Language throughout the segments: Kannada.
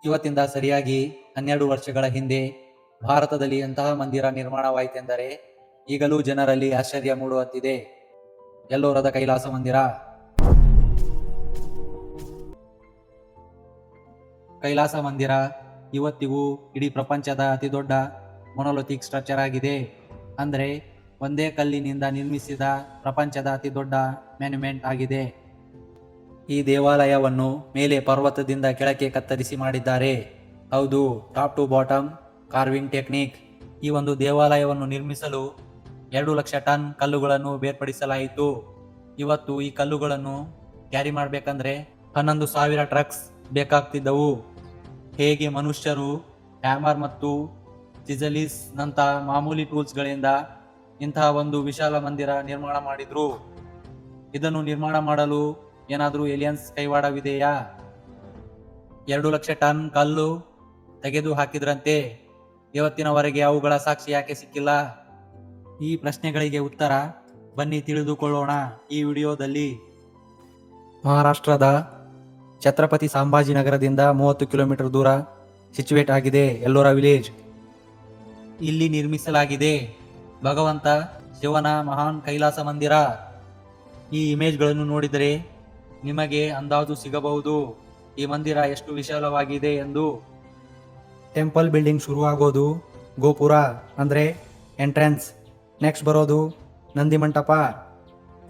ಇವತ್ತಿಂದ ಸರಿಯಾಗಿ 12 ವರ್ಷಗಳ ಹಿಂದೆ ಭಾರತದಲ್ಲಿ ಅಂತಹ ಮಂದಿರ ನಿರ್ಮಾಣವಾಯಿತೆಂದರೆ ಈಗಲೂ ಜನರಲ್ಲಿ ಆಶ್ಚರ್ಯ ಮೂಡುವಂತಿದೆ. ಎಲ್ಲೋರದ ಕೈಲಾಸ ಮಂದಿರ. ಕೈಲಾಸ ಮಂದಿರ ಇವತ್ತಿಗೂ ಇಡೀ ಪ್ರಪಂಚದ ಅತಿದೊಡ್ಡ ಮೊನೊಲಿಥಿಕ್ ಸ್ಟ್ರಕ್ಚರ್ ಆಗಿದೆ. ಅಂದರೆ ಒಂದೇ ಕಲ್ಲಿನಿಂದ ನಿರ್ಮಿಸಿದ ಪ್ರಪಂಚದ ಅತಿದೊಡ್ಡ ಮ್ಯಾನ್ಯುಮೆಂಟ್ ಆಗಿದೆ. ಈ ದೇವಾಲಯವನ್ನು ಮೇಲೆ ಪರ್ವತದಿಂದ ಕೆಳಕ್ಕೆ ಕತ್ತರಿಸಿ ಮಾಡಿದ್ದಾರೆ. ಹೌದು, top to bottom carving technique. ಈ ಒಂದು ದೇವಾಲಯವನ್ನು ನಿರ್ಮಿಸಲು 2 ಲಕ್ಷ ಟನ್ ಕಲ್ಲುಗಳನ್ನು ಬೇರ್ಪಡಿಸಲಾಯಿತು. ಇವತ್ತು ಈ ಕಲ್ಲುಗಳನ್ನು ಕ್ಯಾರಿ ಮಾಡಬೇಕಂದ್ರೆ 11,000 ಟ್ರಕ್ಸ್ ಬೇಕಾಗ್ತಿದ್ದವು. ಹೇಗೆ ಮನುಷ್ಯರು ಹ್ಯಾಮರ್ ಮತ್ತು ಚಿಸಲಿಸ್ ನಂತ ಮಾಮೂಲಿ ಟೂಲ್ಸ್ಗಳಿಂದ ಇಂತಹ ಒಂದು ವಿಶಾಲ ಮಂದಿರ ನಿರ್ಮಾಣ ಮಾಡಿದ್ರು, ಇದನ್ನು ನಿರ್ಮಾಣ ಮಾಡಲು ಏನಾದರೂ ಏಲಿಯನ್ಸ್ ಕೈವಾಡವಿದೆಯಾ? 2 ಲಕ್ಷ ಟನ್ ಕಲ್ಲು ತೆಗೆದು ಹಾಕಿದ್ರಂತೆ. ಇವತ್ತಿನವರೆಗೆ ಅವುಗಳ ಸಾಕ್ಷಿ ಯಾಕೆ ಸಿಕ್ಕಿಲ್ಲ? ಈ ಪ್ರಶ್ನೆಗಳಿಗೆ ಉತ್ತರ ಬನ್ನಿ ತಿಳಿದುಕೊಳ್ಳೋಣ ಈ ವಿಡಿಯೋದಲ್ಲಿ. ಮಹಾರಾಷ್ಟ್ರದ ಛತ್ರಪತಿ ಸಂಭಾಜಿನಗರದಿಂದ 30 ಕಿಲೋಮೀಟರ್ ದೂರ ಸಿಚುವೇಟ್ ಆಗಿದೆ ಎಲ್ಲೋರ ವಿಲೇಜ್. ಇಲ್ಲಿ ನಿರ್ಮಿಸಲಾಗಿದೆ ಭಗವಂತ ಶಿವನ ಮಹಾನ್ ಕೈಲಾಸ ಮಂದಿರ. ಈ ಇಮೇಜ್ಗಳನ್ನು ನೋಡಿದರೆ ನಿಮಗೆ ಅಂದಾಜು ಸಿಗಬಹುದು ಈ ಮಂದಿರ ಎಷ್ಟು ವಿಶಾಲವಾಗಿದೆ ಎಂದು. ಟೆಂಪಲ್ ಬಿಲ್ಡಿಂಗ್ ಶುರುವಾಗೋದು ಗೋಪುರ ಅಂದರೆ ಎಂಟ್ರೆನ್ಸ್. ನೆಕ್ಸ್ಟ್ ಬರೋದು ನಂದಿ ಮಂಟಪ,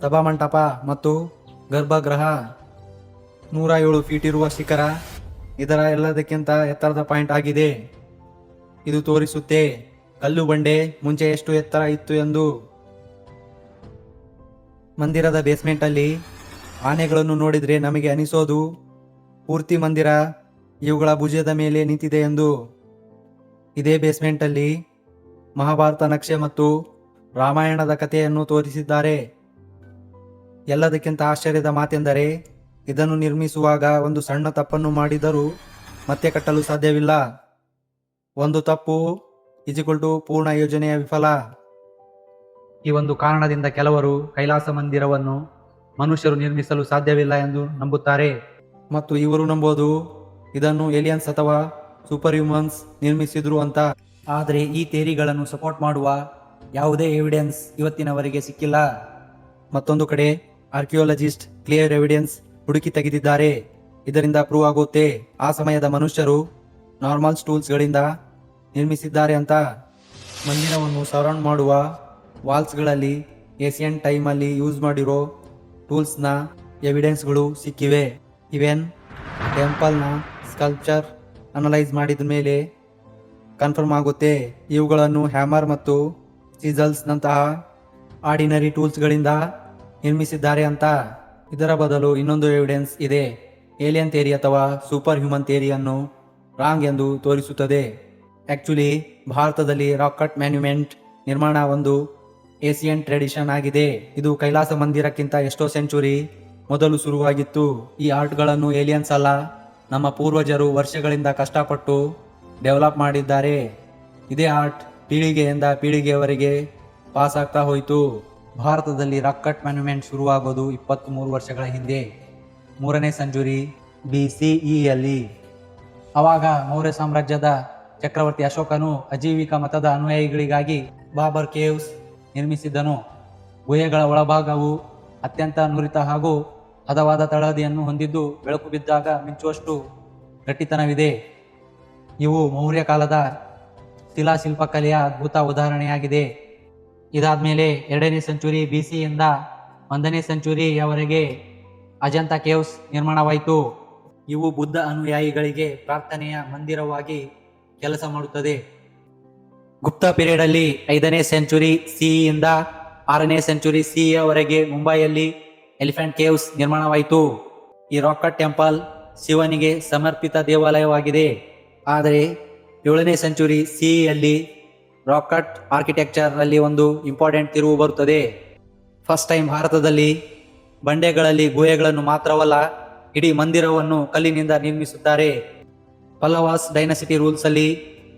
ಸಭಾಮಂಟಪ ಮತ್ತು ಗರ್ಭಗೃಹ. 107 ಫೀಟ್ ಇರುವ ಶಿಖರ ಇದರ ಎಲ್ಲದಕ್ಕಿಂತ ಎತ್ತರದ ಪಾಯಿಂಟ್ ಆಗಿದೆ. ಇದು ತೋರಿಸುತ್ತೆ ಕಲ್ಲು ಬಂಡೆ ಮುಂಚೆ ಎಷ್ಟು ಎತ್ತರ ಇತ್ತು ಎಂದು. ಮಂದಿರದ ಬೇಸ್ಮೆಂಟ್ ಅಲ್ಲಿ ಆನೆಗಳನ್ನು ನೋಡಿದ್ರೆ ನಮಗೆ ಅನಿಸೋದು ಪೂರ್ತಿ ಮಂದಿರ ಇವುಗಳ ಭುಜದ ಮೇಲೆ ನಿಂತಿದೆ ಎಂದು. ಇದೇ ಬೇಸ್ಮೆಂಟ್ ಅಲ್ಲಿ ಮಹಾಭಾರತ ನಕ್ಷೆ ಮತ್ತು ರಾಮಾಯಣದ ಕಥೆಯನ್ನು ತೋರಿಸಿದ್ದಾರೆ. ಎಲ್ಲದಕ್ಕಿಂತ ಆಶ್ಚರ್ಯದ ಮಾತೆಂದರೆ ಇದನ್ನು ನಿರ್ಮಿಸುವಾಗ ಒಂದು ಸಣ್ಣ ತಪ್ಪನ್ನು ಮಾಡಿದರೂ ಮತ್ತೆ ಕಟ್ಟಲು ಸಾಧ್ಯವಿಲ್ಲ. ಒಂದು ತಪ್ಪು = ಪೂರ್ಣ ಯೋಜನೆಯ ವಿಫಲ. ಈ ಒಂದು ಕಾರಣದಿಂದ ಕೆಲವರು ಕೈಲಾಸ ಮಂದಿರವನ್ನು ಮನುಷ್ಯರು ನಿರ್ಮಿಸಲು ಸಾಧ್ಯವಿಲ್ಲ ಎಂದು ನಂಬುತ್ತಾರೆ. ಮತ್ತು ಇವರು ನಂಬೋದು ಇದನ್ನು ಏಲಿಯನ್ಸ್ ಅಥವಾ ಸೂಪರ್ ಹ್ಯೂಮನ್ಸ್ ನಿರ್ಮಿಸಿದ್ರು ಅಂತ. ಆದರೆ ಈ ಥಿಯರಿಗಳನ್ನು ಸಪೋರ್ಟ್ ಮಾಡುವ ಯಾವುದೇ ಎವಿಡೆನ್ಸ್ ಇವತ್ತಿನವರೆಗೆ ಸಿಕ್ಕಿಲ್ಲ. ಮತ್ತೊಂದು ಕಡೆ ಆರ್ಕಿಯೋಲಜಿಸ್ಟ್ ಕ್ಲಿಯರ್ ಎವಿಡೆನ್ಸ್ ಹುಡುಕಿ ತೆಗೆದಿದ್ದಾರೆ. ಇದರಿಂದ ಪ್ರೂವ್ ಆಗುತ್ತೆ ಆ ಸಮಯದ ಮನುಷ್ಯರು ನಾರ್ಮಲ್ ಟೂಲ್ಸ್ಗಳಿಂದ ನಿರ್ಮಿಸಿದ್ದಾರೆ ಅಂತ. ಮಂದಿರವನ್ನು ಸರೌಂಡ್ ಮಾಡುವ ವಾಲ್ಸ್ಗಳಲ್ಲಿ ಏಷಿಯನ್ ಟೈಮಲ್ಲಿ ಯೂಸ್ ಮಾಡಿರೋ ಟೂಲ್ಸ್ನ ಎವಿಡೆನ್ಸ್ಗಳು ಸಿಕ್ಕಿವೆ. ಇವೆನ್ ಟೆಂಪಲ್ನ ಸ್ಕಲ್ಪ್ಚರ್ ಅನಲೈಸ್ ಮಾಡಿದ ಮೇಲೆ ಕನ್ಫರ್ಮ್ ಆಗುತ್ತೆ ಇವುಗಳನ್ನು ಹ್ಯಾಮರ್ ಮತ್ತು ಸಿಸಲ್ಸ್ ನಂತಹ ಆರ್ಡಿನರಿ ಟೂಲ್ಸ್ಗಳಿಂದ ನಿರ್ಮಿಸಿದ್ದಾರೆ ಅಂತ. ಇದರ ಬದಲು ಇನ್ನೊಂದು ಎವಿಡೆನ್ಸ್ ಇದೆ. ಏಲಿಯನ್ ಥಿಯರಿ ಅಥವಾ ಸೂಪರ್ ಹ್ಯೂಮನ್ ಥಿಯರಿಯನ್ನು ರಾಂಗ್ ಎಂದು ತೋರಿಸುತ್ತದೆ. ಆಕ್ಚುಲಿ ಭಾರತದಲ್ಲಿ ರಾಕ್ ಕಟ್ ಮ್ಯಾನ್ಯುಮೆಂಟ್ ನಿರ್ಮಾಣ ಒಂದು ಏಷಿಯನ್ ಟ್ರೆಡಿಷನ್ ಆಗಿದೆ. ಇದು ಕೈಲಾಸ ಮಂದಿರಕ್ಕಿಂತ ಎಷ್ಟೋ ಸೆಂಚುರಿ ಮೊದಲು ಶುರುವಾಗಿತ್ತು. ಈ ಆರ್ಟ್ಗಳನ್ನು ಏಲಿಯನ್ಸ್ ಅಲ್ಲ, ನಮ್ಮ ಪೂರ್ವಜರು ವರ್ಷಗಳಿಂದ ಕಷ್ಟಪಟ್ಟು ಡೆವಲಪ್ ಮಾಡಿದ್ದಾರೆ. ಇದೇ ಆರ್ಟ್ ಪೀಳಿಗೆಯಿಂದ ಪೀಳಿಗೆಯವರೆಗೆ ಪಾಸ್ ಆಗ್ತಾ ಹೋಯಿತು. ಭಾರತದಲ್ಲಿ ರಾಕ್ ಕಟ್ ಮ್ಯಾನ್ಯುಮೆಂಟ್ ಶುರುವಾಗೋದು 23 ವರ್ಷಗಳ ಹಿಂದೆ 3ನೇ ಸೆಂಚುರಿ BCEಯಲ್ಲಿ. ಅವಾಗ ಮೌರ್ಯ ಸಾಮ್ರಾಜ್ಯದ ಚಕ್ರವರ್ತಿ ಅಶೋಕನು ಅಜೀವಿಕ ಮತದ ಅನುಯಾಯಿಗಳಿಗಾಗಿ ಬಾಬರ್ ಕೇವ್ಸ್ ನಿರ್ಮಿಸಿದ್ದನು. ಗುಹೆಗಳ ಒಳಭಾಗವು ಅತ್ಯಂತ ನುರಿತ ಹಾಗೂ ಹದವಾದ ತಳಹದಿಯನ್ನು ಹೊಂದಿದ್ದು ಬೆಳಕು ಬಿದ್ದಾಗ ಮಿಂಚುವಷ್ಟು ಗಟ್ಟಿತನವಿದೆ. ಇವು ಮೌರ್ಯ ಕಾಲದ ಶಿಲಾಶಿಲ್ಪಕಲೆಯ ಅದ್ಭುತ ಉದಾಹರಣೆಯಾಗಿದೆ. ಇದಾದ್ಮೇಲೆ 2ನೇ ಸೆಂಚುರಿ BCಯಿಂದ 1ನೇ ಸೆಂಚುರಿಯವರೆಗೆ ಅಜಂತಾ ಕೇವ್ಸ್ ನಿರ್ಮಾಣವಾಯಿತು. ಇವು ಬುದ್ಧ ಅನುಯಾಯಿಗಳಿಗೆ ಪ್ರಾರ್ಥನೆಯ ಮಂದಿರವಾಗಿ ಕೆಲಸ ಮಾಡುತ್ತದೆ. ಗುಪ್ತ ಪೀರಿಯಡ್ ಅಲ್ಲಿ 5ನೇ ಸೆಂಚುರಿ CEಯಿಂದ 6ನೇ ಸೆಂಚುರಿ CEಯವರೆಗೆ ಮುಂಬೈಯಲ್ಲಿ ಎಲಿಫೆಂಟ್ ಕೇವ್ಸ್ ನಿರ್ಮಾಣವಾಯಿತು. ಈ ರಾಕ್ ಕಟ್ ಟೆಂಪಲ್ ಶಿವನಿಗೆ ಸಮರ್ಪಿತ ದೇವಾಲಯವಾಗಿದೆ. ಆದರೆ 7ನೇ ಸೆಂಚುರಿ CEಯಲ್ಲಿ ರಾಕ್ ಕಟ್ ಆರ್ಕಿಟೆಕ್ಚರ್ ಅಲ್ಲಿ ಒಂದು ಇಂಪಾರ್ಟೆಂಟ್ ತಿರುವು ಬರುತ್ತದೆ. ಫಸ್ಟ್ ಟೈಮ್ ಭಾರತದಲ್ಲಿ ಬಂಡೆಗಳಲ್ಲಿ ಗುಹೆಗಳನ್ನು ಮಾತ್ರವಲ್ಲ, ಇಡೀ ಮಂದಿರವನ್ನು ಕಲ್ಲಿನಿಂದ ನಿರ್ಮಿಸುತ್ತಾರೆ. ಪಲ್ಲವಾಸ್ ಡೈನಸಿಟಿ ರೂಲ್ಸ್ ಅಲ್ಲಿ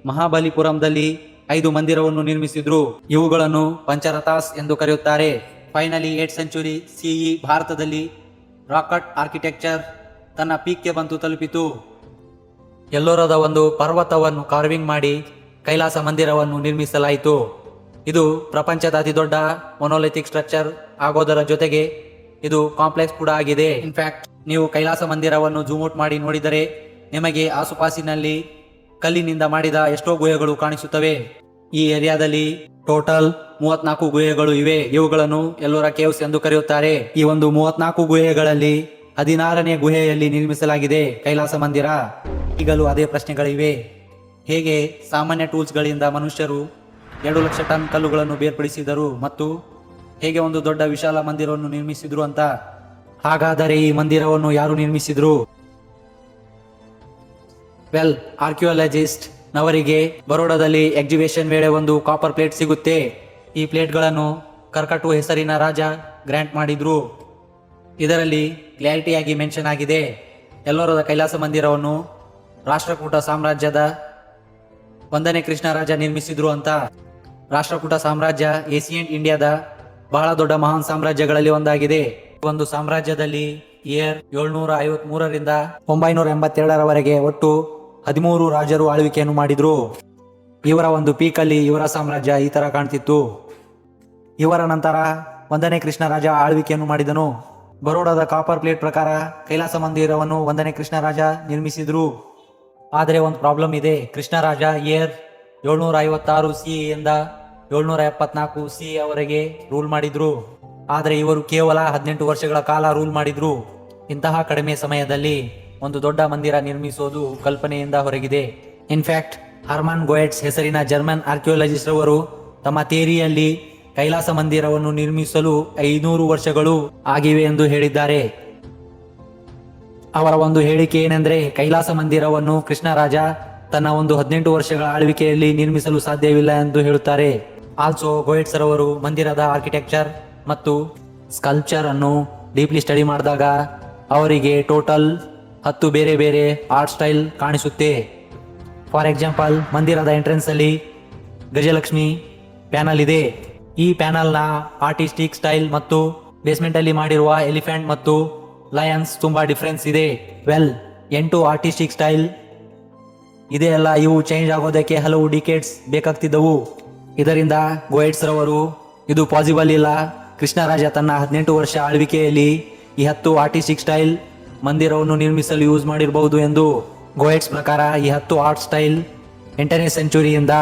ಮಹಾಬಲಿಪುರಂದಲ್ಲಿ 5 ಮಂದಿರವನ್ನು ನಿರ್ಮಿಸಿದ್ರು. ಇವುಗಳನ್ನು ಪಂಚರಥಾಸ್ ಎಂದು ಕರೆಯುತ್ತಾರೆ. ಫೈನಲಿ 8th ಸೆಂಚುರಿ CE ಭಾರತದಲ್ಲಿ ರಾಕ್ ಕಟ್ ಆರ್ಕಿಟೆಕ್ಚರ್ ತನ್ನ ಪೀಕ್ಗೆ ಬಂದು ತಲುಪಿತು. ಎಲ್ಲೋರದ ಒಂದು ಪರ್ವತವನ್ನು ಕಾರ್ವಿಂಗ್ ಮಾಡಿ ಕೈಲಾಸ ಮಂದಿರವನ್ನು ನಿರ್ಮಿಸಲಾಯಿತು. ಇದು ಪ್ರಪಂಚದ ಅತಿ ದೊಡ್ಡ ಮೊನೋಲಿಥಿಕ್ ಸ್ಟ್ರಕ್ಚರ್ ಆಗೋದರ ಜೊತೆಗೆ ಇದು ಕಾಂಪ್ಲೆಕ್ಸ್ ಕೂಡ ಆಗಿದೆ. ಇನ್ಫ್ಯಾಕ್ಟ್ ನೀವು ಕೈಲಾಸ ಮಂದಿರವನ್ನು ಜೂಮ್ ಔಟ್ ಮಾಡಿ ನೋಡಿದರೆ ನಿಮಗೆ ಆಸುಪಾಸಿನಲ್ಲಿ ಕಲ್ಲಿನಿಂದ ಮಾಡಿದ ಎಷ್ಟೋ ಗುಹೆಗಳು ಕಾಣಿಸುತ್ತವೆ. ಈ ಏರಿಯಾದಲ್ಲಿ ಟೋಟಲ್ 34 ಗುಹೆಗಳು ಇವೆ. ಇವುಗಳನ್ನು ಎಲ್ಲೋರ ಕೇವ್ಸ್ ಎಂದು ಕರೆಯುತ್ತಾರೆ. ಈ ಒಂದು 34 ಗುಹೆಗಳಲ್ಲಿ 16ನೇ ಗುಹೆಯಲ್ಲಿ ನಿರ್ಮಿಸಲಾಗಿದೆ ಕೈಲಾಸ ಮಂದಿರ. ಈಗಲೂ ಅದೇ ಪ್ರಶ್ನೆಗಳಿವೆ. ಹೇಗೆ ಸಾಮಾನ್ಯ ಟೂಲ್ಸ್ಗಳಿಂದ ಮನುಷ್ಯರು 2 ಲಕ್ಷ ಟನ್ ಕಲ್ಲುಗಳನ್ನು ಬೇರ್ಪಡಿಸಿದರು ಮತ್ತು ಹೇಗೆ ಒಂದು ದೊಡ್ಡ ವಿಶಾಲ ಮಂದಿರವನ್ನು ನಿರ್ಮಿಸಿದ್ರು ಅಂತ. ಹಾಗಾದರೆ ಈ ಮಂದಿರವನ್ನು ಯಾರು ನಿರ್ಮಿಸಿದ್ರು? ವೆಲ್, ಆರ್ಕಿಯಾಲಜಿಸ್ಟ್ ನವರಿಗೆ ಬರೋಡಾದಲ್ಲಿ ಎಕ್ಸಿಬಿಷನ್ ವೇಳೆ ಒಂದು ಕಾಪರ್ ಪ್ಲೇಟ್ ಸಿಗುತ್ತೆ. ಈ ಪ್ಲೇಟ್ಗಳನ್ನು ಕರ್ಕಟು ಹೆಸರಿನ ರಾಜ ಗ್ರಾಂಟ್ ಮಾಡಿದ್ರು. ಇದರಲ್ಲಿ ಕ್ಲಾರಿಟಿಯಾಗಿ ಮೆನ್ಷನ್ ಆಗಿದೆ ಎಲ್ಲೋರದ ಕೈಲಾಸ ಮಂದಿರವನ್ನು ರಾಷ್ಟ್ರಕೂಟ ಸಾಮ್ರಾಜ್ಯದ 1ನೇ ಕೃಷ್ಣರಾಜ ನಿರ್ಮಿಸಿದ್ರು ಅಂತ. ರಾಷ್ಟ್ರಕೂಟ ಸಾಮ್ರಾಜ್ಯ ಏಸಿಯಂಟ್ ಇಂಡಿಯಾದ ಬಹಳ ದೊಡ್ಡ ಮಹಾನ್ ಸಾಮ್ರಾಜ್ಯಗಳಲ್ಲಿ ಒಂದಾಗಿದೆ. ಒಂದು ಸಾಮ್ರಾಜ್ಯದಲ್ಲಿ ಇಯರ್ 753ರಿಂದ 982ರವರೆಗೆ ಒಟ್ಟು 13 ರಾಜರು ಆಳ್ವಿಕೆಯನ್ನು ಮಾಡಿದ್ರು. ಇವರ ಒಂದು ಪೀಕಲ್ಲಿ ಇವರ ಸಾಮ್ರಾಜ್ಯ ಈ ತರ ಕಾಣ್ತಿತ್ತು. ಇವರ ನಂತರ 1ನೇ ಕೃಷ್ಣರಾಜ ಆಳ್ವಿಕೆಯನ್ನು ಮಾಡಿದನು. ಬರೋಡಾದ ಕಾಪರ್ ಪ್ಲೇಟ್ ಪ್ರಕಾರ ಕೈಲಾಸ ಮಂದಿರವನ್ನು 1ನೇ ಕೃಷ್ಣರಾಜ ನಿರ್ಮಿಸಿದ್ರು. ಆದರೆ ಒಂದು ಪ್ರಾಬ್ಲಮ್ ಇದೆ. ಕೃಷ್ಣರಾಜ ಇಯರ್ 756 ಸಿ ಇಂದ 774 ಸಿ ಅವರೆಗೆ ರೂಲ್ ಮಾಡಿದ್ರು. ಆದರೆ ಇವರು ಕೇವಲ 18 ವರ್ಷಗಳ ಕಾಲ ರೂಲ್ ಮಾಡಿದ್ರು. ಇಂತಹ ಕಡಿಮೆ ಸಮಯದಲ್ಲಿ ಒಂದು ದೊಡ್ಡ ಮಂದಿರ ನಿರ್ಮಿಸೋದು ಕಲ್ಪನೆಯಿಂದ ಹೊರಗಿದೆ. ಇನ್ಫ್ಯಾಕ್ಟ್ ಹರ್ಮನ್ ಗೋಯೆಟ್ಸ್ ಹೆಸರಿನ ಜರ್ಮನ್ ಆರ್ಕಿಯಾಲಜಿಸ್ಟ್ ರವರು ತಮ್ಮ ಥಿಯರಿಯಲ್ಲಿ ಕೈಲಾಸ ಮಂದಿರವನ್ನು ನಿರ್ಮಿಸಲು 500 ವರ್ಷಗಳು ಆಗಿವೆ ಎಂದು ಹೇಳಿದ್ದಾರೆ. ಅವರ ಒಂದು ಹೇಳಿಕೆ ಏನೆಂದ್ರೆ ಕೈಲಾಸ ಮಂದಿರವನ್ನು ಕೃಷ್ಣರಾಜ ತನ್ನ ಒಂದು 18 ವರ್ಷಗಳ ಆಳ್ವಿಕೆಯಲ್ಲಿ ನಿರ್ಮಿಸಲು ಸಾಧ್ಯವಿಲ್ಲ ಎಂದು ಹೇಳುತ್ತಾರೆ. ಆಲ್ಸೋ ಗೋಯೆಟ್ಸ್ ರವರು ಮಂದಿರದ ಆರ್ಕಿಟೆಕ್ಚರ್ ಮತ್ತು ಸ್ಕಲ್ಪ್ಚರ್ ಅನ್ನು ಡೀಪ್ಲಿ ಸ್ಟಡಿ ಮಾಡಿದಾಗ ಅವರಿಗೆ ಟೋಟಲ್ 10 ಬೇರೆ ಬೇರೆ ಆರ್ಟ್ ಸ್ಟೈಲ್ ಕಾಣಿಸುತ್ತೆ. ಫಾರ್ ಎಕ್ಸಾಂಪಲ್, ಮಂದಿರದ ಎಂಟ್ರೆನ್ಸ್ ಅಲ್ಲಿ ಗಜಲಕ್ಷ್ಮಿ ಪ್ಯಾನಲ್ ಇದೆ. ಈ ಪ್ಯಾನಲ್ನ ಆರ್ಟಿಸ್ಟಿಕ್ ಸ್ಟೈಲ್ ಮತ್ತು ಬೇಸ್ಮೆಂಟ್ ಅಲ್ಲಿ ಮಾಡಿರುವ ಎಲಿಫೆಂಟ್ ಮತ್ತು ಲಯನ್ಸ್ ತುಂಬಾ ಡಿಫರೆನ್ಸ್ ಇದೆ. ವೆಲ್, 8 ಆರ್ಟಿಸ್ಟಿಕ್ ಸ್ಟೈಲ್ ಇದೆಯಲ್ಲ, ಇವು ಚೇಂಜ್ ಆಗೋದಕ್ಕೆ ಹಲವು ಡಿಕೇಡ್ಸ್ ಬೇಕಾಗ್ತಿದ್ದವು. ಇದರಿಂದ ಗೋಯೆಟ್ಸ್ ರವರು ಇದು ಪಾಸಿಬಲ್ ಇಲ್ಲ, ಕೃಷ್ಣರಾಜ ತನ್ನ 18 ವರ್ಷ ಆಳ್ವಿಕೆಯಲ್ಲಿ ಈ 10 ಆರ್ಟಿಸ್ಟಿಕ್ ಸ್ಟೈಲ್ ಮಂದಿರವನ್ನು ನಿರ್ಮಿಸಲು ಯೂಸ್ ಮಾಡಿರಬಹುದು ಎಂದು. ಗೋಯೆಟ್ಸ್ ಪ್ರಕಾರ ಈ 10 ಆರ್ಟ್ ಸ್ಟೈಲ್ 8ನೇ ಸೆಂಚುರಿಯಿಂದ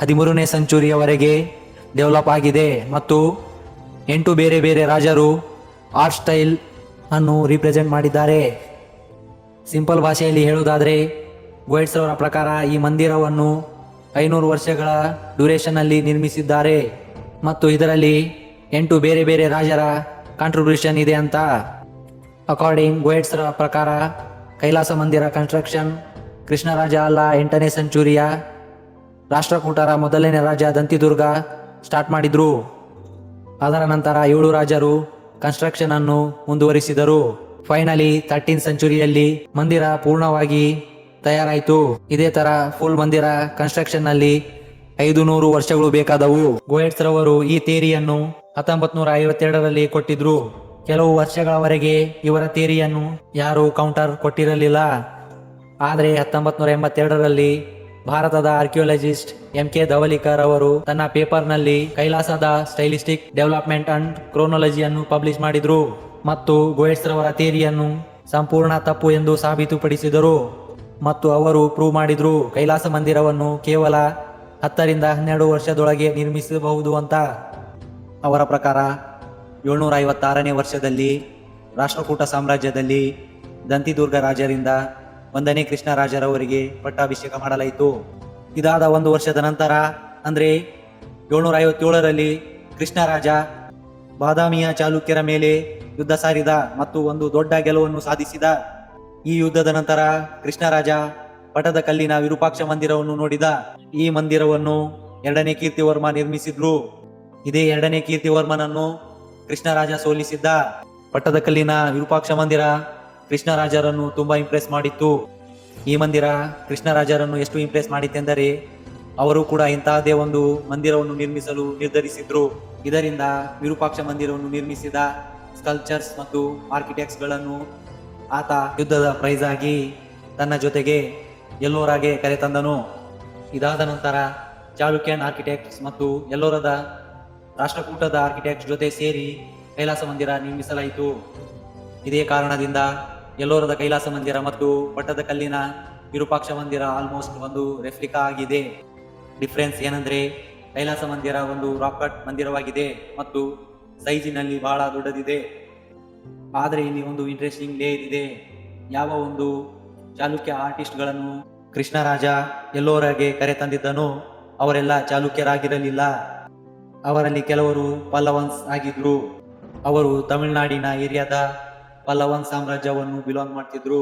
13ನೇ ಸೆಂಚುರಿಯವರೆಗೆ ಡೆವಲಪ್ ಆಗಿದೆ ಮತ್ತು 8 ಬೇರೆ ಬೇರೆ ರಾಜರು ಆರ್ಟ್ ಸ್ಟೈಲ್ ಅನ್ನು ರಿಪ್ರೆಸೆಂಟ್ ಮಾಡಿದ್ದಾರೆ. ಸಿಂಪಲ್ ಭಾಷೆಯಲ್ಲಿ ಹೇಳುವುದಾದರೆ ಗೋಯೆಟ್ಸ್ ಅವರ ಪ್ರಕಾರ ಈ ಮಂದಿರವನ್ನು 500 ವರ್ಷಗಳ ಡ್ಯೂರೇಷನ್ ಅಲ್ಲಿ ನಿರ್ಮಿಸಿದ್ದಾರೆ ಮತ್ತು ಇದರಲ್ಲಿ 8 ಬೇರೆ ಬೇರೆ ರಾಜರ ಕಾಂಟ್ರಿಬ್ಯೂಷನ್ ಇದೆ ಅಂತ. ಅಕಾರ್ಡಿಂಗ್ ಗೋಯೆಟ್ಸ್ ಪ್ರಕಾರ ಕೈಲಾಸ ಮಂದಿರ ಕನ್ಸ್ಟ್ರಕ್ಷನ್ ಕೃಷ್ಣರಾಜ ಅಲ್ಲ 8ನೇ ಸೆಂಚುರಿಯ ರಾಷ್ಟ್ರಕೂಟರ ಮೊದಲನೇ ರಾಜ ದಂತಿದುರ್ಗ ಸ್ಟಾರ್ಟ್ ಮಾಡಿದ್ರು. ಅದರ ನಂತರ 7 ರಾಜರು ಕನ್ಸ್ಟ್ರಕ್ಷನ್ ಅನ್ನು ಮುಂದುವರಿಸಿದರು. ಫೈನಲಿ 13th ಸೆಂಚುರಿಯಲ್ಲಿ ಮಂದಿರ ಪೂರ್ಣವಾಗಿ ತಯಾರಾಯಿತು. ಇದೇ ತರ ಫುಲ್ ಮಂದಿರ ಕನ್ಸ್ಟ್ರಕ್ಷನ್ ನಲ್ಲಿ 500 ವರ್ಷಗಳು ಬೇಕಾದವು. ಗೋಯೆಟ್ಸ್ ರವರು ಈ ಥಿಯರಿಯನ್ನು 1952ರಲ್ಲಿ ಕೊಟ್ಟಿದ್ರು. ಕೆಲವು ವರ್ಷಗಳವರೆಗೆ ಇವರ ಥಿಯರಿಯನ್ನು ಯಾರು ಕೌಂಟರ್ ಕೊಟ್ಟಿರಲಿಲ್ಲ. ಆದರೆ 1982ರಲ್ಲಿ ಭಾರತದ ಆರ್ಕಿಯಾಲಜಿಸ್ಟ್ MK ಧವಲಿಕರ್ ಅವರು ತನ್ನ ಪೇಪರ್ನಲ್ಲಿ ಕೈಲಾಸದ ಸ್ಟೈಲಿಸ್ಟಿಕ್ ಡೆವಲಪ್ಮೆಂಟ್ ಅಂಡ್ ಕ್ರೋನಾಲಜಿಯನ್ನು ಪಬ್ಲಿಷ್ ಮಾಡಿದ್ರು ಮತ್ತು ಗೋಯೆಟ್ಸ್ ರವರ ಥಿಯರಿಯನ್ನು ಸಂಪೂರ್ಣ ತಪ್ಪು ಎಂದು ಸಾಬೀತುಪಡಿಸಿದರು ಮತ್ತು ಅವರು ಪ್ರೂವ್ ಮಾಡಿದ್ರು ಕೈಲಾಸ ಮಂದಿರವನ್ನು ಕೇವಲ 10ರಿಂದ 12 ವರ್ಷದೊಳಗೆ ನಿರ್ಮಿಸಬಹುದು ಅಂತ. ಅವರ ಪ್ರಕಾರ 756ನೇ ವರ್ಷದಲ್ಲಿ ರಾಷ್ಟ್ರಕೂಟ ಸಾಮ್ರಾಜ್ಯದಲ್ಲಿ ದಂತಿದುರ್ಗ ರಾಜರಿಂದ 1ನೇ ಕೃಷ್ಣರಾಜರವರಿಗೆ ಪಟ್ಟಾಭಿಷೇಕ ಮಾಡಲಾಯಿತು. ಇದಾದ 1 ವರ್ಷದ ನಂತರ ಅಂದ್ರೆ 757ರಲ್ಲಿ ಕೃಷ್ಣರಾಜ ಬಾದಾಮಿಯ ಚಾಲುಕ್ಯರ ಮೇಲೆ ಯುದ್ಧ ಸಾರಿದ ಮತ್ತು ಒಂದು ದೊಡ್ಡ ಗೆಲುವನ್ನು ಸಾಧಿಸಿದ. ಈ ಯುದ್ಧದ ನಂತರ ಕೃಷ್ಣರಾಜ ಪಟದ ಕಲ್ಲಿನ ವಿರೂಪಾಕ್ಷ ಮಂದಿರವನ್ನು ನೋಡಿದ. ಈ ಮಂದಿರವನ್ನು 2ನೇ ಕೀರ್ತಿವರ್ಮ ನಿರ್ಮಿಸಿದ್ರು. ಇದೇ 2ನೇ ಕೀರ್ತಿವರ್ಮನನ್ನು ಕೃಷ್ಣರಾಜ ಸೋಲಿಸಿದ್ದ. ಪಟ್ಟದ ಕಲ್ಲಿನ ವಿರೂಪಾಕ್ಷ ಮಂದಿರ ಕೃಷ್ಣರಾಜರನ್ನು ತುಂಬಾ ಇಂಪ್ರೆಸ್ ಮಾಡಿತ್ತು. ಈ ಮಂದಿರ ಕೃಷ್ಣರಾಜರನ್ನು ಎಷ್ಟು ಇಂಪ್ರೆಸ್ ಮಾಡಿತ್ತೆಂದರೆ ಅವರು ಕೂಡ ಇಂತಹದೇ ಒಂದು ಮಂದಿರವನ್ನು ನಿರ್ಮಿಸಲು ನಿರ್ಧರಿಸಿದ್ರು. ಇದರಿಂದ ವಿರೂಪಾಕ್ಷ ಮಂದಿರವನ್ನು ನಿರ್ಮಿಸಿದ ಸ್ಕಲ್ಪ್ಚರ್ಸ್ ಮತ್ತು ಆರ್ಕಿಟೆಕ್ಟ್ಸ್ ಗಳನ್ನು ಆತ ಯುದ್ಧದ ಪ್ರೈಸ್ ಆಗಿ ತನ್ನ ಜೊತೆಗೆ ಎಲ್ಲೋರಾಗೆ ಕರೆತಂದನು. ಇದಾದ ನಂತರ ಚಾಲುಕ್ಯನ್ ಆರ್ಕಿಟೆಕ್ಟ್ಸ್ ಮತ್ತು ಎಲ್ಲೋರದ ರಾಷ್ಟ್ರಕೂಟದ ಆರ್ಕಿಟೆಕ್ಟ್ಸ್ ಜೊತೆ ಸೇರಿ ಕೈಲಾಸ ಮಂದಿರ ನಿರ್ಮಿಸಲಾಯಿತು. ಇದೇ ಕಾರಣದಿಂದ ಎಲ್ಲೋರದ ಕೈಲಾಸ ಮಂದಿರ ಮತ್ತು ಪಟ್ಟದಕಲ್ಲಿನ ವಿರೂಪಾಕ್ಷ ಮಂದಿರ ಆಲ್ಮೋಸ್ಟ್ ಒಂದು ರೆಪ್ಲಿಕಾ ಆಗಿದೆ. ಡಿಫ್ರೆನ್ಸ್ ಏನಂದ್ರೆ ಕೈಲಾಸ ಮಂದಿರ ಒಂದು ರಾಕೆಟ್ ಮಂದಿರವಾಗಿದೆ ಮತ್ತು ಸೈಜಿನಲ್ಲಿ ಬಹಳ ದೊಡ್ಡದಿದೆ. ಆದರೆ ಇಲ್ಲಿ ಒಂದು ಇಂಟ್ರೆಸ್ಟಿಂಗ್ ಲೇಯರ್ ಇದೆ. ಯಾವ ಒಂದು ಚಾಲುಕ್ಯ ಆರ್ಟಿಸ್ಟ್ಗಳನ್ನು ಕೃಷ್ಣರಾಜ ಎಲ್ಲೋರಾಗೆ ಕರೆತಂದಿದ್ದನೋ ಅವರೆಲ್ಲ ಚಾಲುಕ್ಯರಾಗಿರಲಿಲ್ಲ. ಅವರಲ್ಲಿ ಕೆಲವರು ಪಲ್ಲವನ್ಸ್ ಆಗಿದ್ರು. ಅವರು ತಮಿಳುನಾಡಿನ ಏರಿಯಾದ ಪಲ್ಲವನ್ ಸಾಮ್ರಾಜ್ಯವನ್ನು ಬಿಲಾಂಗ್ ಮಾಡ್ತಿದ್ರು.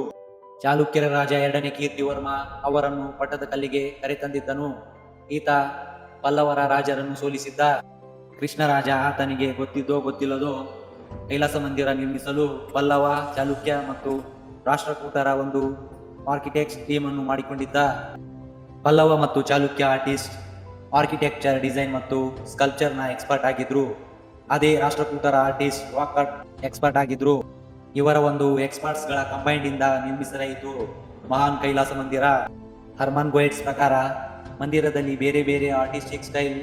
ಚಾಲುಕ್ಯರ ರಾಜ 2ನೇ ಕೀರ್ತಿವರ್ಮ ಅವರನ್ನು ಪಟ್ಟದಕಲ್ಲಿಗೆ ಕರೆತಂದಿದ್ದನು. ಈತ ಪಲ್ಲವರ ರಾಜರನ್ನು ಸೋಲಿಸಿದ್ದ. ಕೃಷ್ಣರಾಜ ಆತನಿಗೆ ಗೊತ್ತಿದ್ದೋ ಗೊತ್ತಿಲ್ಲದೋ ಕೈಲಾಸ ಮಂದಿರ ನಿರ್ಮಿಸಲು ಪಲ್ಲವ, ಚಾಲುಕ್ಯ ಮತ್ತು ರಾಷ್ಟ್ರಕೂಟರ ಒಂದು ಆರ್ಕಿಟೆಕ್ಟ್ಸ್ ಟೀಮ್ ಅನ್ನು ಮಾಡಿಕೊಂಡಿದ್ದ. ಪಲ್ಲವ ಮತ್ತು ಚಾಲುಕ್ಯ ಆರ್ಟಿಸ್ಟ್ ಆರ್ಕಿಟೆಕ್ಚರ್, ಡಿಸೈನ್ ಮತ್ತು ಸ್ಕಲ್ಪ್ಚರ್ನ ಎಕ್ಸ್ಪರ್ಟ್ ಆಗಿದ್ರು. ಅದೇ ರಾಷ್ಟ್ರಕೂಟರ ಆರ್ಟಿಸ್ಟ್ ರಾಕ್ ಆರ್ಟ್ ಎಕ್ಸ್ಪರ್ಟ್ ಆಗಿದ್ರು. ಇವರ ಒಂದು ಎಕ್ಸ್ಪರ್ಟ್ಸ್ ಗಳ ಕಂಬೈಂಡ್ ಇಂದ ನಿರ್ಮಿಸಲಾಯಿತು ಮಹಾನ್ ಕೈಲಾಸ ಮಂದಿರ. ಹರ್ಮನ್ ಗೋಯಟ್ಸ್ ಪ್ರಕಾರ ಮಂದಿರದಲ್ಲಿ ಬೇರೆ ಬೇರೆ ಆರ್ಟಿಸ್ಟಿಕ್ ಸ್ಟೈಲ್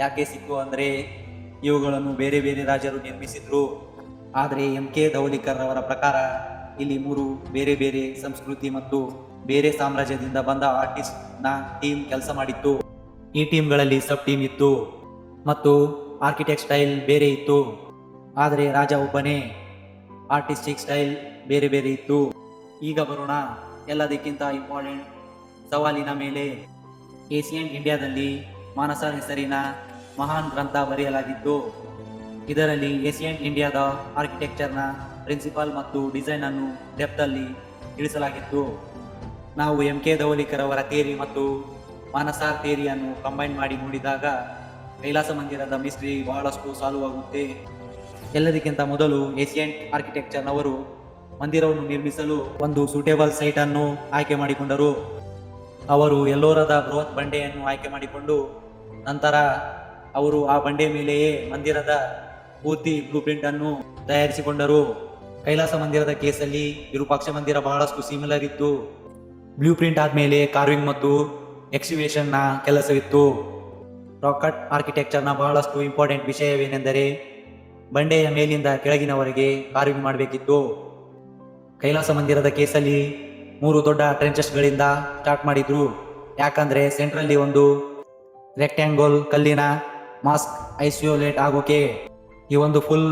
ಯಾಕೆ ಸಿಕ್ಕು ಅಂದ್ರೆ ಇವುಗಳನ್ನು ಬೇರೆ ಬೇರೆ ರಾಜರು ನಿರ್ಮಿಸಿದ್ರು. ಆದರೆ MK ಧವಲಿಕರ್ ಅವರ ಪ್ರಕಾರ ಇಲ್ಲಿ 3 ಬೇರೆ ಬೇರೆ ಸಂಸ್ಕೃತಿ ಮತ್ತು ಬೇರೆ ಸಾಮ್ರಾಜ್ಯದಿಂದ ಬಂದ ಆರ್ಟಿಸ್ಟ್ ನ ಟೀಮ್ ಕೆಲಸ ಮಾಡಿತ್ತು. ಈ ಟೀಮ್ಗಳಲ್ಲಿ ಸಬ್ ಟೀಮ್ ಇತ್ತು ಮತ್ತು ಆರ್ಕಿಟೆಕ್ಟ್ ಸ್ಟೈಲ್ ಬೇರೆ ಇತ್ತು. ಆದರೆ ರಾಜ ಒಬ್ಬನೇ, ಆರ್ಟಿಸ್ಟಿಕ್ ಸ್ಟೈಲ್ ಬೇರೆ ಬೇರೆ ಇತ್ತು. ಈಗ ಬರೋಣ ಎಲ್ಲದಕ್ಕಿಂತ ಇಂಪಾರ್ಟೆಂಟ್ ಸವಾಲಿನ ಮೇಲೆ. ಏಷಿಯನ್ ಇಂಡಿಯಾದಲ್ಲಿ ಮಾನಸ ಹೆಸರಿನ ಮಹಾನ್ ಗ್ರಂಥ ಬರೆಯಲಾಗಿತ್ತು. ಇದರಲ್ಲಿ ಏಷಿಯನ್ ಇಂಡಿಯಾದ ಆರ್ಕಿಟೆಕ್ಚರ್ನ ಪ್ರಿನ್ಸಿಪಲ್ ಮತ್ತು ಡಿಸೈನ್ ಅನ್ನು ಡೆಪ್ತ್ ಅಲ್ಲಿ ಇಳಿಸಲಾಗಿತ್ತು. ನಾವು MK ಧವಲಿಕರ್ ಅವರ ಥಿಯರಿ ಮತ್ತು ಮಾನಸಾರ್ ಥಿಯರಿಯನ್ನು ಕಂಬೈನ್ ಮಾಡಿ ನೋಡಿದಾಗ ಕೈಲಾಸ ಮಂದಿರದ ಮಿಸ್ಟ್ರಿ ಬಹಳಷ್ಟು ಸಾಲ್ವ್ ಆಗುತ್ತೆ. ಎಲ್ಲದಕ್ಕಿಂತ ಮೊದಲು ಏಷಿಯಂಟ್ ಆರ್ಕಿಟೆಕ್ಚರ್ನವರು ಮಂದಿರವನ್ನು ನಿರ್ಮಿಸಲು ಒಂದು ಸೂಟೇಬಲ್ ಸೈಟ್ ಅನ್ನು ಆಯ್ಕೆ ಮಾಡಿಕೊಂಡರು. ಅವರು ಎಲ್ಲೋರದ ಬೃಹತ್ ಬಂಡೆಯನ್ನು ಆಯ್ಕೆ ಮಾಡಿಕೊಂಡು ನಂತರ ಅವರು ಆ ಬಂಡೆ ಮೇಲೆಯೇ ಮಂದಿರದ ಪೂರ್ತಿ ಬ್ಲೂ ಪ್ರಿಂಟ್ ಅನ್ನು ತಯಾರಿಸಿಕೊಂಡರು. ಕೈಲಾಸ ಮಂದಿರದ ಕೇಸಲ್ಲಿ ವಿರೂಪಾಕ್ಷ ಮಂದಿರ ಬಹಳಷ್ಟು ಸಿಮಿಲರ್ ಇತ್ತು. ಬ್ಲೂ ಪ್ರಿಂಟ್ ಆದ್ಮೇಲೆ ಕಾರ್ವಿಂಗ್ ಮತ್ತು ಎಕ್ಸಿವೇಷನ್ ನ ಕೆಲಸವಿತ್ತು. ರಾಕೆಟ್ ಆರ್ಕಿಟೆಕ್ಚರ್ನ ಬಹಳಷ್ಟು ಇಂಪಾರ್ಟೆಂಟ್ ವಿಷಯವೇನೆಂದರೆ ಬಂಡೆಯ ಮೇಲಿಂದ ಕೆಳಗಿನವರೆಗೆ ಕಾರ್ವಿಂಗ್ ಮಾಡಬೇಕಿತ್ತು. ಕೈಲಾಸ ಮಂದಿರದ ಕೇಸಲ್ಲಿ 3 ದೊಡ್ಡ ಟ್ರೆಂಚಸ್ಗಳಿಂದ ಸ್ಟಾರ್ಟ್ ಮಾಡಿದ್ರು. ಯಾಕಂದ್ರೆ ಸೆಂಟ್ರಲ್ಲಿ ಒಂದು ರೆಕ್ಟ್ಯಾಂಗಲ್ ಕಲ್ಲಿನ ಮಾಸ್ಕ್ ಐಸೋಲೇಟ್ ಆಗೋಕೆ. ಈ ಒಂದು ಫುಲ್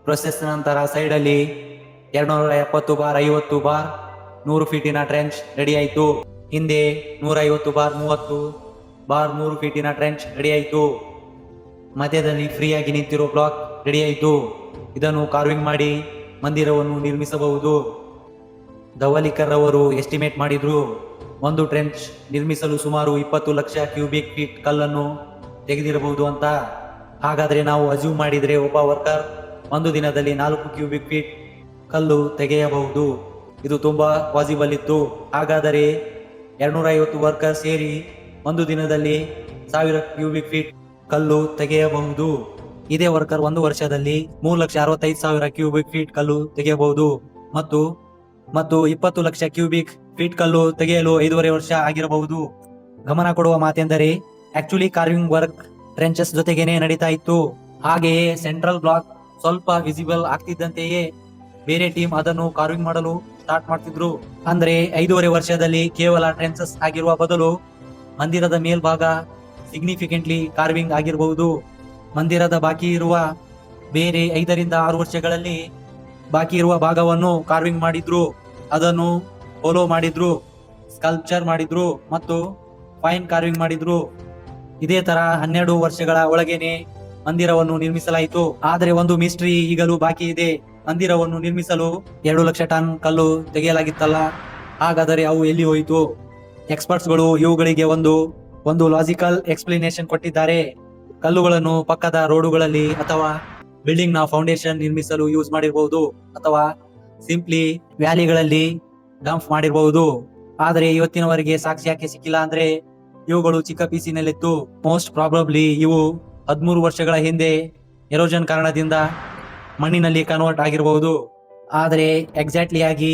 ಪ್ರೊಸೆಸ್ ನಂತರ ಸೈಡಲ್ಲಿ 270 ಬಾರ್ 50 ಬಾರ್ 100 ಫೀಟಿನ ಟ್ರೆಂಚ್ ರೆಡಿ ಆಯಿತು. ಹಿಂದೆ 150 ಬಾರ್ 30 ಬಾರ್ 100 ಫೀಟಿನ ಟ್ರೆಂಚ್ ರೆಡಿ ಆಯಿತು. ಮಧ್ಯದಲ್ಲಿ ಫ್ರೀಯಾಗಿ ನಿಂತಿರೋ ಬ್ಲಾಕ್ ರೆಡಿ ಆಯಿತು. ಇದನ್ನು ಕಾರ್ವಿಂಗ್ ಮಾಡಿ ಮಂದಿರವನ್ನು ನಿರ್ಮಿಸಬಹುದು. ಧವಲಿಕರ್ ಅವರು ಎಸ್ಟಿಮೇಟ್ ಮಾಡಿದ್ರು ಒಂದು ಟ್ರೆಂಚ್ ನಿರ್ಮಿಸಲು ಸುಮಾರು 20 ಲಕ್ಷ ಕ್ಯೂಬಿಕ್ ಫೀಟ್ ಕಲ್ಲನ್ನು ತೆಗೆದಿರಬಹುದು ಅಂತ. ಹಾಗಾದ್ರೆ ನಾವು ಅಜ್ಯೂಮ್ ಮಾಡಿದ್ರೆ ಒಬ್ಬ ವರ್ಕರ್ ಒಂದು ದಿನದಲ್ಲಿ 4 ಕ್ಯೂಬಿಕ್ ಫೀಟ್ ಕಲ್ಲು ತೆಗೆಯಬಹುದು. ಇದು ತುಂಬಾ ಪಾಸಿಬಲ್ ಇತ್ತು. ಹಾಗಾದರೆ 250 ವರ್ಕರ್ ಸೇರಿ ಒಂದು ದಿನದಲ್ಲಿ 1000 ಕ್ಯೂಬಿಕ್ ಫೀಟ್ ಕಲ್ಲು ತೆಗೆಯಬಹುದು. ಇದೇ ವರ್ಕರ್ ಒಂದು ವರ್ಷದಲ್ಲಿ 3,65,000 ಕ್ಯೂಬಿಕ್ ಫೀಟ್ ಕಲ್ಲು ತೆಗೆಯಬಹುದು. ಮತ್ತು 20 ಲಕ್ಷ ಕ್ಯೂಬಿಕ್ ಫೀಟ್ ಕಲ್ಲು ತೆಗೆಯಲು 5.5 ವರ್ಷ ಆಗಿರಬಹುದು. ಗಮನ ಕೊಡುವ ಮಾತೆಂದರೆ ಆಕ್ಚುಲಿ ಕಾರ್ವಿಂಗ್ ವರ್ಕ್ ಟ್ರೆಂಚಸ್ ಜೊತೆಗೇನೆ ನಡೀತಾ ಇತ್ತು. ಹಾಗೆಯೇ ಸೆಂಟ್ರಲ್ ಬ್ಲಾಕ್ ಸ್ವಲ್ಪ ವಿಸಿಬಲ್ ಆಗ್ತಿದ್ದಂತೆಯೇ ಬೇರೆ ಟೀಮ್ ಅದನ್ನು ಕಾರ್ವಿಂಗ್ ಮಾಡಲು ಸ್ಟಾರ್ಟ್ ಮಾಡ್ತಿದ್ರು. ಅಂದ್ರೆ 5.5 ವರ್ಷದಲ್ಲಿ ಕೇವಲ ಟ್ರೆಂಚಸ್ ಆಗಿರುವ ಬದಲು ಮಂದಿರದ ಮೇಲ್ಭಾಗ ಸಿಗ್ನಿಫಿಕೆಂಟ್ಲಿ ಕಾರ್ವಿಂಗ್ ಆಗಿರಬಹುದು. ಮಂದಿರದ ಬಾಕಿ ಇರುವ ಬೇರೆ 5 ರಿಂದ 6 ವರ್ಷಗಳಲ್ಲಿ ಬಾಕಿ ಇರುವ ಭಾಗವನ್ನು ಕಾರ್ವಿಂಗ್ ಮಾಡಿದ್ರು, ಅದನ್ನು ಫಾಲೋ ಮಾಡಿದ್ರು, ಸ್ಕಲ್ಪ್ಚರ್ ಮಾಡಿದ್ರು ಮತ್ತು ಫೈನ್ ಕಾರ್ವಿಂಗ್ ಮಾಡಿದ್ರು. ಇದೇ ತರ 12 ವರ್ಷಗಳ ಒಳಗೇನೆ ಮಂದಿರವನ್ನು ನಿರ್ಮಿಸಲಾಯಿತು. ಆದರೆ ಒಂದು ಮಿಸ್ಟ್ರಿ ಈಗಲೂ ಬಾಕಿ ಇದೆ. ಮಂದಿರವನ್ನು ನಿರ್ಮಿಸಲು 2 ಲಕ್ಷ ಟನ್ ಕಲ್ಲು ತೆಗೆಯಲಾಗಿತ್ತಲ್ಲ, ಹಾಗಾದರೆ ಅವು ಎಲ್ಲಿ ಹೋಯಿತು? ಎಕ್ಸ್ಪರ್ಟ್ಸ್ಗಳು ಇವುಗಳಿಗೆ ಒಂದು ಲಾಜಿಕಲ್ ಎಕ್ಸ್ಪ್ಲನೇಷನ್ ಕೊಟ್ಟಿದ್ದಾರೆ. ಕಲ್ಲುಗಳನ್ನು ಪಕ್ಕದ ರೋಡುಗಳಲ್ಲಿ ಅಥವಾ ಬಿಲ್ಡಿಂಗ್ ನ ಫೌಂಡೇಶನ್ ನಿರ್ಮಿಸಲು ಯೂಸ್ ಮಾಡಿರಬಹುದು, ಅಥವಾ ಸಿಂಪ್ಲಿ ವ್ಯಾಲಿಗಳಲ್ಲಿ ಡಂಪ್ ಮಾಡಿರಬಹುದು. ಆದರೆ ಇವತ್ತಿನವರೆಗೆ ಸಾಕ್ಷಿ ಯಾಕೆ ಸಿಕ್ಕಿಲ್ಲ ಅಂದ್ರೆ ಇವುಗಳು ಚಿಕ್ಕ ಪೀಸಿನಲ್ಲಿತ್ತು. ಮೋಸ್ಟ್ ಪ್ರಾಬಬ್ಲಿ ಇವು 13 ವರ್ಷಗಳ ಹಿಂದೆ ಎರೋಜನ್ ಕಾರಣದಿಂದ ಮಣ್ಣಿನಲ್ಲಿ ಕನ್ವರ್ಟ್ ಆಗಿರಬಹುದು. ಆದರೆ ಎಕ್ಸಾಕ್ಟ್ಲಿ ಆಗಿ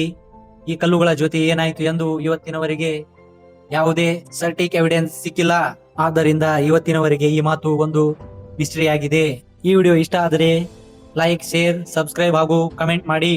ಈ ಕಲ್ಲುಗಳ ಜೊತೆ ಏನಾಯಿತು ಎಂದು ಇವತ್ತಿನವರೆಗೆ ಯಾವುದೇ ಸರ್ಟಿಕ್ ಎವಿಡೆನ್ಸ್ ಸಿಕ್ಕಿಲ್ಲ. ಆದ್ದರಿಂದ ಇವತ್ತಿನವರೆಗೆ ಈ ಮಾತು ಒಂದು ಮಿಸ್ಟರಿ ಆಗಿದೆ. ಈ ವಿಡಿಯೋ ಇಷ್ಟ ಆದರೆ ಲೈಕ್, ಶೇರ್, ಸಬ್ಸ್ಕ್ರೈಬ್ ಹಾಗೂ ಕಮೆಂಟ್ ಮಾಡಿ.